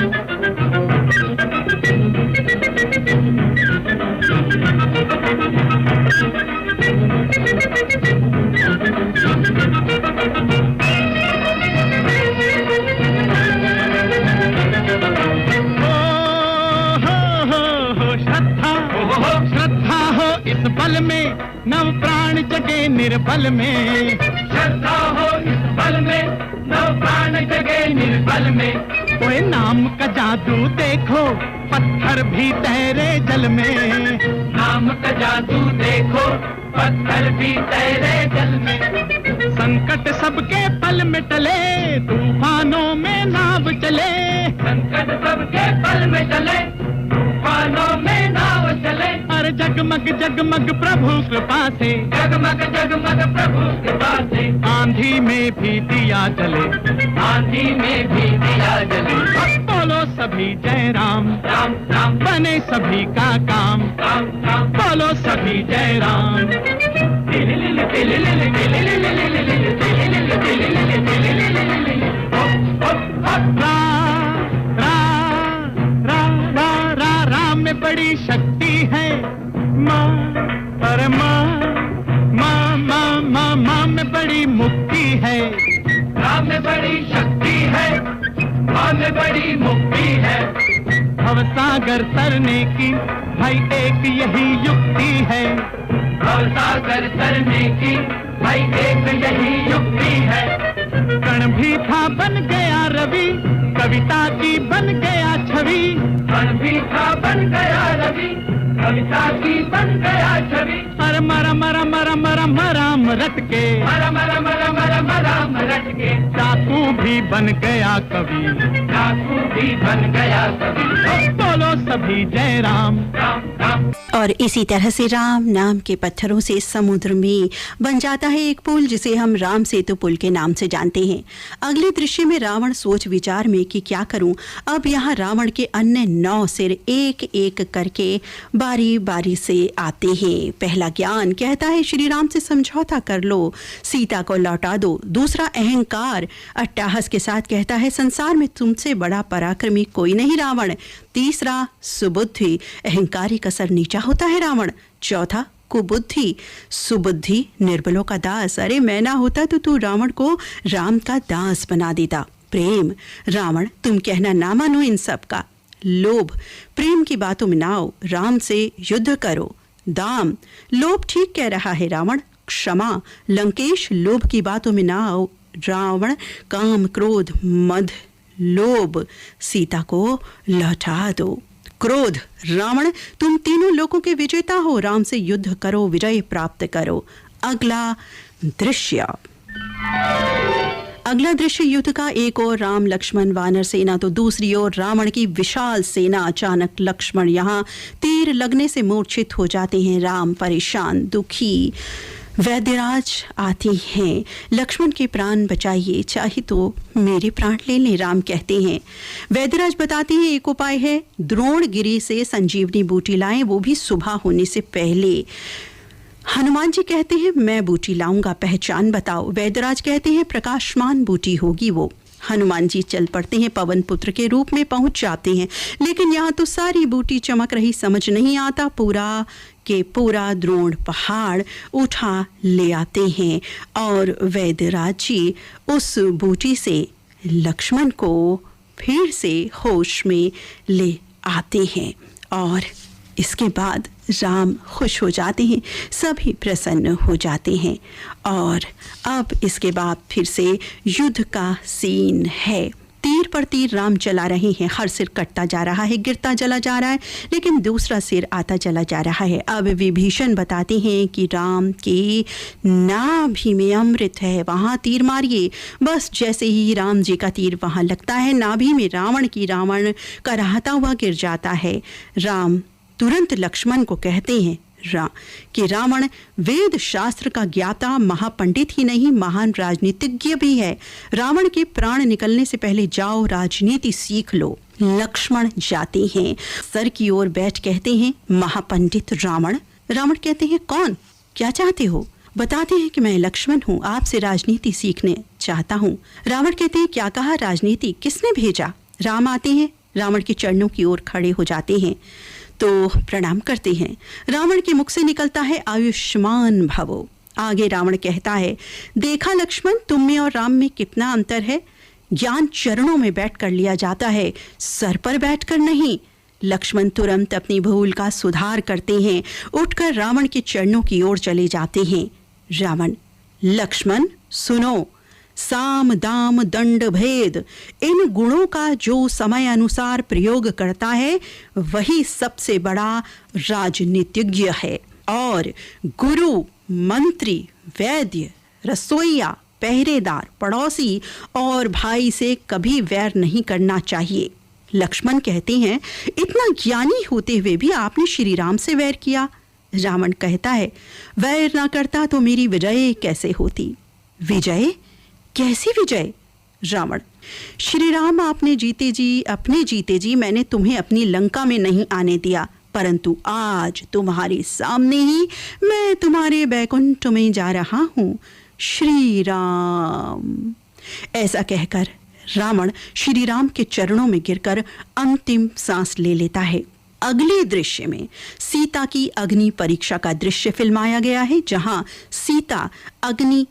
श्रद्धा हो इस बल में, नव प्राण जगे निर्बल में। श्रद्धा हो इस बल में, नव प्राण जगे निर्बल में। कोई नाम का जादू देखो, पत्थर भी तैरे जल में। नाम का जादू देखो, पत्थर भी तैरे जल में। संकट सबके पल में टले, तूफानों में नाव चले। संकट सबके पल में टले, तूफानों में नाव चले। अरे जगमग जगमग प्रभु कृपा से, जगमग जगमग प्रभु कृपा से। आंधी में भी दिया जले, आंधी में भी दिया जले। बोलो सभी जय राम राम राम, बने सभी का काम काम काम, बोलो सभी जय राम। राम में बड़ी शक्ति है, माँ पर माँ में बड़ी मुक्ति है। राम में बड़ी शक्ति है, माँ में बड़ी मुक्ति है। भवसागर तरने की भाई एक यही युक्ति है। भवसागर तरने की भाई एक यही युक्ति है। कण भी था बन गया रवि, कविता की बन गया छवि। कण भी था बन गया रवि, कविता की बन गया छवि। मर मर मर मर मर मराम रट के, मर मर मर मर मराम रट के। चाकू भी बन गया कवि, चाकू भी बन गया कवि। बोलो सभी जय राम राम राम। और इसी तरह से राम नाम के पत्थरों से समुद्र में बन जाता है एक पुल, जिसे हम राम सेतु पुल के नाम से जानते हैं। अगले दृश्य में रावण सोच विचार में कि क्या करूं। अब यहाँ रावण के अन्य 9 सिर एक एक करके बारी बारी से आते हैं। पहला ज्ञान कहता है श्री राम से समझौता कर लो, सीता को लौटा दो। दूसरा अहंकार अट्टहास के साथ कहता है संसार में तुमसे बड़ा पराक्रमी कोई नहीं रावण। तीसरा सुबुद्धि, अहंकारी का सर नीचा होता है रावण। चौथा कुबुद्धि, सुबुद्धि निर्बलों का दास। अरे मैं ना होता तो तू रावण को राम का दास बना देता। प्रेम, रावण तुम कहना ना मानो इन सब का। लोभ, प्रेम की बातों में ना आओ, राम से युद्ध करो। दाम, लोभ ठीक कह रहा है रावण। क्षमा, लंकेश लोभ की बातों में ना आओ, रावण काम क्रोध मद लोभ, सीता को लौटा दो। क्रोध, रावण तुम तीनों लोगों के विजेता हो, राम से युद्ध करो, विजय प्राप्त करो। अगला दृश्य युद्ध का। एक और राम लक्ष्मण वानर सेना तो दूसरी ओर रावण की विशाल सेना। अचानक लक्ष्मण यहाँ तीर लगने से मूर्छित हो जाते हैं। राम परेशान दुखी। वैद्यराज आते हैं, लक्ष्मण के प्राण बचाइए, चाहे तो मेरे प्राण ले लें, राम कहते हैं। वैद्यराज बताते हैं एक उपाय है, द्रोणगिरी से संजीवनी बूटी लाएं, वो भी सुबह होने से पहले। हनुमान जी कहते हैं मैं बूटी लाऊंगा, पहचान बताओ। वैद्यराज कहते हैं प्रकाशमान बूटी होगी वो। हनुमान जी चल पड़ते हैं, पवन पुत्र के रूप में पहुंच जाते हैं, लेकिन यहाँ तो सारी बूटी चमक रही, समझ नहीं आता। पूरा के पूरा द्रोण पहाड़ उठा ले आते हैं और वैद्यराज जी उस बूटी से लक्ष्मण को फिर से होश में ले आते हैं और इसके बाद राम खुश हो जाते हैं, सभी प्रसन्न हो जाते हैं। और अब इसके बाद फिर से युद्ध का सीन है। तीर पर तीर राम चला रहे हैं, हर सिर कटता जा रहा है, गिरता चला जा रहा है, लेकिन दूसरा सिर आता चला जा रहा है। अब विभीषण बताते हैं कि राम के नाभि में अमृत है, वहाँ तीर मारिए। बस जैसे ही राम जी का तीर वहाँ लगता है नाभि में, रावण कराहता हुआ गिर जाता है। राम तुरंत लक्ष्मण को कहते हैं कि रावण वेद शास्त्र का ज्ञाता महापंडित ही नहीं, महान राजनीतिज्ञ भी है। रावण के प्राण निकलने से पहले जाओ राजनीति सीख लो। लक्ष्मण जाते हैं, सर की ओर बैठ कहते हैं महापंडित रावण। रावण कहते हैं कौन, क्या चाहते हो? बताते हैं कि मैं लक्ष्मण हूँ, आपसे राजनीति सीखने चाहता हूँ। रावण कहते हैं क्या कहा, राजनीति किसने भेजा? राम आते हैं, रावण के चरणों की ओर खड़े हो जाते हैं तो प्रणाम करते हैं। रावण के मुख से निकलता है आयुष्मान भवो। आगे रावण कहता है देखा लक्ष्मण, तुम में और राम में कितना अंतर है। ज्ञान चरणों में बैठ कर लिया जाता है, सर पर बैठकर नहीं। लक्ष्मण तुरंत अपनी भूल का सुधार करते हैं, उठकर रावण के चरणों की ओर चले जाते हैं। रावण, लक्ष्मण सुनो, साम दाम दंड भेद, इन गुणों का जो समय अनुसार प्रयोग करता है वही सबसे बड़ा राजनीतिज्ञ है। और गुरु, मंत्री, वैद्य, रसोइया, पहरेदार, पड़ोसी और भाई से कभी वैर नहीं करना चाहिए। लक्ष्मण कहते हैं इतना ज्ञानी होते हुए भी आपने श्री राम से वैर किया। रावण कहता है वैर ना करता तो मेरी विजय कैसे होती। विजय? कैसी विजय? रावण, श्री राम आपने जीते जी मैंने तुम्हें अपनी लंका में नहीं आने दिया, परंतु आज तुम्हारे सामने ही मैं तुम्हारे बैकुंठ में जा रहा हूँ। श्री राम। ऐसा कहकर रावण श्री राम के चरणों में गिरकर अंतिम सांस ले लेता है। अगले दृश्य में सीता की अग्नि परीक्षा का दृश्य फिल्माया गया है, जहां सीता अग्नि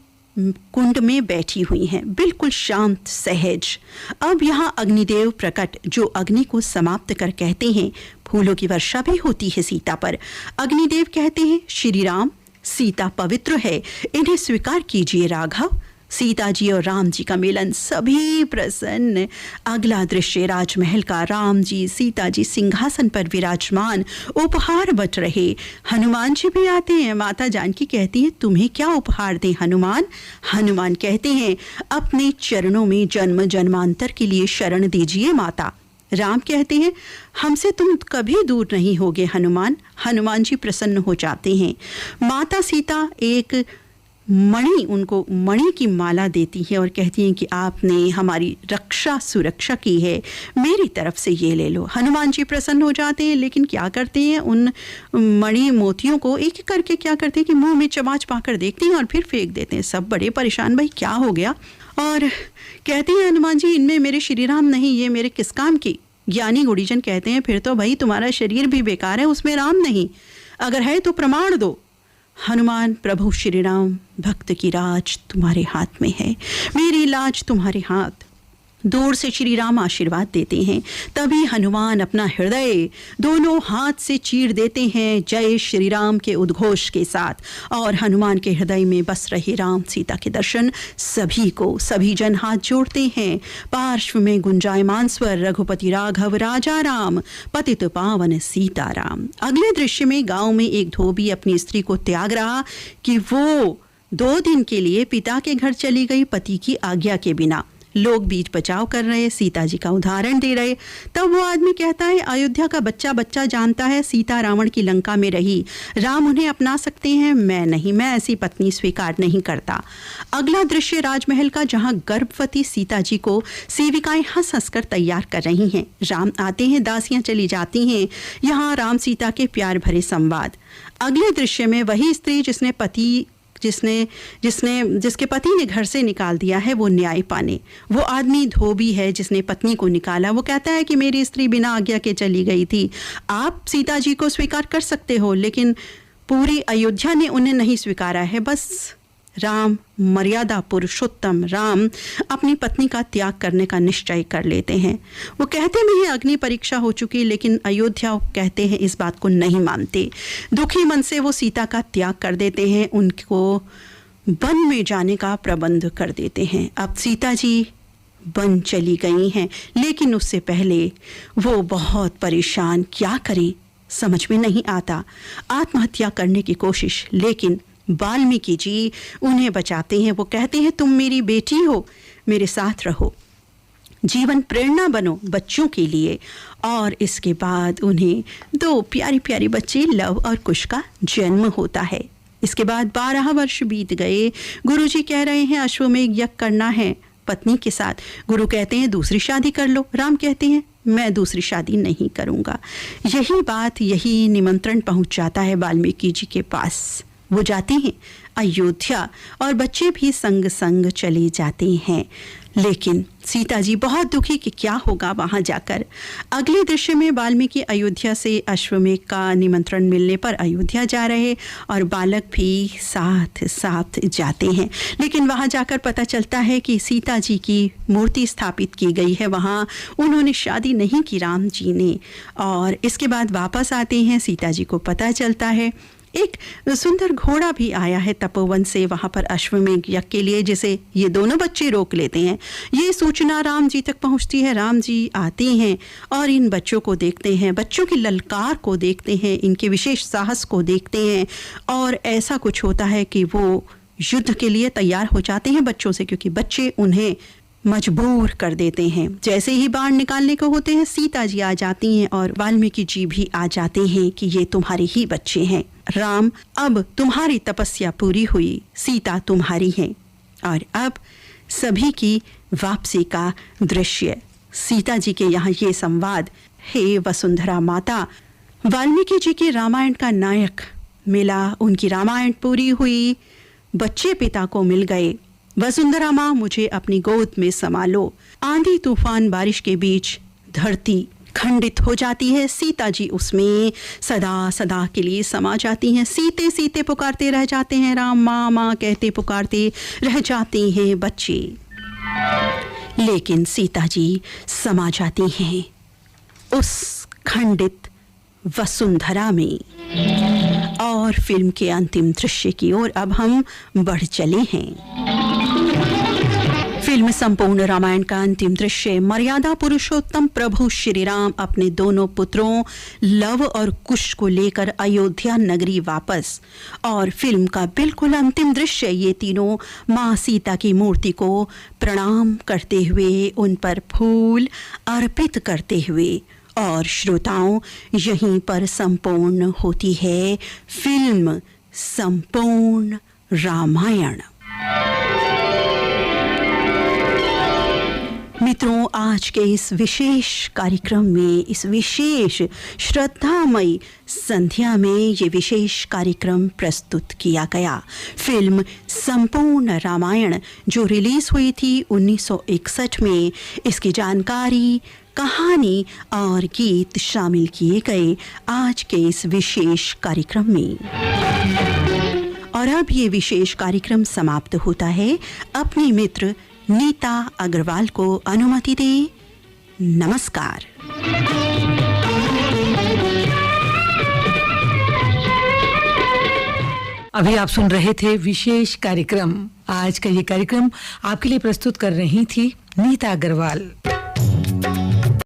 कुंड में बैठी हुई हैं, बिल्कुल शांत सहज। अब यहाँ अग्निदेव प्रकट, जो अग्नि को समाप्त कर कहते हैं फूलों की वर्षा भी होती है सीता पर। अग्निदेव कहते हैं श्री राम, सीता पवित्र है, इन्हें स्वीकार कीजिए राघव। सीता जी और राम जी का मिलन, सभी प्रसन्न। अगला दृश्य राजमहल का, राम जी सीता जी सिंहासन पर विराजमान, उपहार बट रहे। हनुमान जी भी आते हैं। माता जानकी कहती है तुम्हें क्या उपहार दें हनुमान। हनुमान कहते हैं अपने चरणों में जन्म जन्मांतर के लिए शरण दीजिए माता। राम कहते हैं हमसे तुम कभी दूर नहीं होगे हनुमान। हनुमान जी प्रसन्न हो जाते हैं। माता सीता एक उनको मणि की माला देती है और कहती हैं कि आपने हमारी रक्षा सुरक्षा की है, मेरी तरफ से ये ले लो। हनुमान जी प्रसन्न हो जाते हैं, लेकिन क्या करते हैं उन मणि मोतियों को एक एक करके क्या करते हैं कि मुंह में चबा कर देखते हैं और फिर फेंक देते हैं। सब बड़े परेशान, भाई क्या हो गया। और कहते हैं हनुमान जी इनमें मेरे श्री राम नहीं, ये मेरे किस काम की। ज्ञानी गुड़ीजन कहते हैं फिर तो भाई तुम्हारा शरीर भी बेकार है, उसमें राम नहीं, अगर है तो प्रमाण दो। हनुमान, प्रभु श्री राम, भक्त की राज तुम्हारे हाथ में है, मेरी लाज तुम्हारे हाथ। दूर से श्री राम आशीर्वाद देते हैं। तभी हनुमान अपना हृदय दोनों हाथ से चीर देते हैं जय श्री राम के उद्घोष के साथ, और हनुमान के हृदय में बस रहे राम सीता के दर्शन सभी जन हाथ जोड़ते हैं। पार्श्व में गुंजायमान स्वर रघुपति राघव राजा राम पतित पावन सीता राम। अगले दृश्य में गांव में एक धोबी अपनी स्त्री को त्याग रहा कि वो 2 दिन के लिए पिता के घर चली गई पति की आज्ञा के बिना। लोग बीच बचाव कर रहे, सीता जी का उदाहरण दे रहे। तब वो आदमी कहता है अयोध्या का बच्चा बच्चा जानता है सीता रावण की लंका में रही, राम उन्हें अपना सकते हैं, मैं नहीं, मैं ऐसी पत्नी स्वीकार नहीं करता। अगला दृश्य राजमहल का, जहां गर्भवती सीता जी को सेविकाएं हंस हंस कर तैयार कर रही हैं। राम आते हैं, दासियां चली जाती हैं। यहाँ राम सीता के प्यार भरे संवाद। अगले दृश्य में वही स्त्री जिसके पति ने घर से निकाल दिया है, वो न्याय पाने। वो आदमी धोबी है जिसने पत्नी को निकाला। वो कहता है कि मेरी स्त्री बिना आज्ञा के चली गई थी, आप सीता जी को स्वीकार कर सकते हो, लेकिन पूरी अयोध्या ने उन्हें नहीं स्वीकारा है। बस राम, मर्यादा पुरुषोत्तम राम, अपनी पत्नी का त्याग करने का निश्चय कर लेते हैं। वो कहते भी हैं अग्नि परीक्षा हो चुकी, लेकिन अयोध्या कहते हैं इस बात को नहीं मानते। दुखी मन से वो सीता का त्याग कर देते हैं, उनको वन में जाने का प्रबंध कर देते हैं। अब सीता जी वन चली गई हैं, लेकिन उससे पहले वो बहुत परेशान, क्या करें समझ में नहीं आता। आत्महत्या करने की कोशिश, लेकिन वाल्मीकि जी उन्हें बचाते हैं। वो कहते हैं तुम मेरी बेटी हो, मेरे साथ रहो, जीवन प्रेरणा बनो बच्चों के लिए। और इसके बाद उन्हें 2 प्यारी प्यारी बच्चे लव और कुश का जन्म होता है। इसके बाद 12 वर्ष बीत गए। गुरुजी कह रहे हैं अश्वमेध यज्ञ करना है पत्नी के साथ। गुरु कहते हैं दूसरी शादी कर लो। राम कहते हैं मैं दूसरी शादी नहीं करूँगा। यही निमंत्रण पहुँच जाता है वाल्मीकि जी के पास। वो जाते हैं अयोध्या और बच्चे भी संग संग चले जाते हैं, लेकिन सीता जी बहुत दुखी कि क्या होगा वहां जाकर। अगले दृश्य में वाल्मीकि अयोध्या से अश्वमेध का निमंत्रण मिलने पर अयोध्या जा रहे और बालक भी साथ साथ जाते हैं, लेकिन वहां जाकर पता चलता है कि सीता जी की मूर्ति स्थापित की गई है, वहां उन्होंने शादी नहीं की राम जी ने। और इसके बाद वापस आते हैं, सीता जी को पता चलता है एक सुंदर घोड़ा भी आया है तपोवन से वहां पर अश्वमेध यज्ञ के लिए, जिसे ये दोनों बच्चे रोक लेते हैं। ये सूचना राम जी तक पहुंचती है। राम जी आते हैं और इन बच्चों को देखते हैं, बच्चों की ललकार को देखते हैं, इनके विशेष साहस को देखते हैं, और ऐसा कुछ होता है कि वो युद्ध के लिए तैयार हो जाते हैं बच्चों से, क्योंकि बच्चे उन्हें मजबूर कर देते हैं। जैसे ही बाण निकालने को होते हैं, सीता जी आ जाती हैं और वाल्मीकि जी भी आ जाते हैं कि ये तुम्हारे ही बच्चे हैं। राम, अब तुम्हारी तपस्या पूरी हुई, सीता तुम्हारी है। और अब सभी की वापसी का दृश्य। सीता जी के यहाँ ये संवाद, हे वसुंधरा माता, वाल्मीकि जी के रामायण का नायक मिला, उनकी रामायण पूरी हुई, बच्चे पिता को मिल गए। वसुंधरा माँ, मुझे अपनी गोद में समा लो। आंधी तूफान बारिश के बीच धरती खंडित हो जाती है, सीता जी उसमें सदा सदा के लिए समा जाती हैं। सीते सीते पुकारते रह जाते हैं राम, माँ माँ कहते पुकारते रह जाते हैं बच्चे, लेकिन सीता जी समा जाती हैं उस खंडित वसुंधरा में। और फिल्म के अंतिम दृश्य की ओर अब हम बढ़ चले हैं। फिल्म संपूर्ण रामायण का अंतिम दृश्य, मर्यादा पुरुषोत्तम प्रभु श्री राम अपने दोनों पुत्रों लव और कुश को लेकर अयोध्या नगरी वापस। और फिल्म का बिल्कुल अंतिम दृश्य, ये तीनों माँ सीता की मूर्ति को प्रणाम करते हुए, उन पर फूल अर्पित करते हुए। और श्रोताओं, यहीं पर संपूर्ण होती है फिल्म संपूर्ण रामायण। मित्रों, आज के इस विशेष कार्यक्रम में, इस विशेष श्रद्धामयी संध्या में ये विशेष कार्यक्रम प्रस्तुत किया गया। फिल्म संपूर्ण रामायण जो रिलीज हुई थी 1961 में, इसकी जानकारी, कहानी और गीत शामिल किए गए आज के इस विशेष कार्यक्रम में। और अब ये विशेष कार्यक्रम समाप्त होता है। अपने मित्र नीता अग्रवाल को अनुमति दें। नमस्कार। अभी आप सुन रहे थे विशेष कार्यक्रम। आज का ये कार्यक्रम आपके लिए प्रस्तुत कर रही थी नीता अग्रवाल।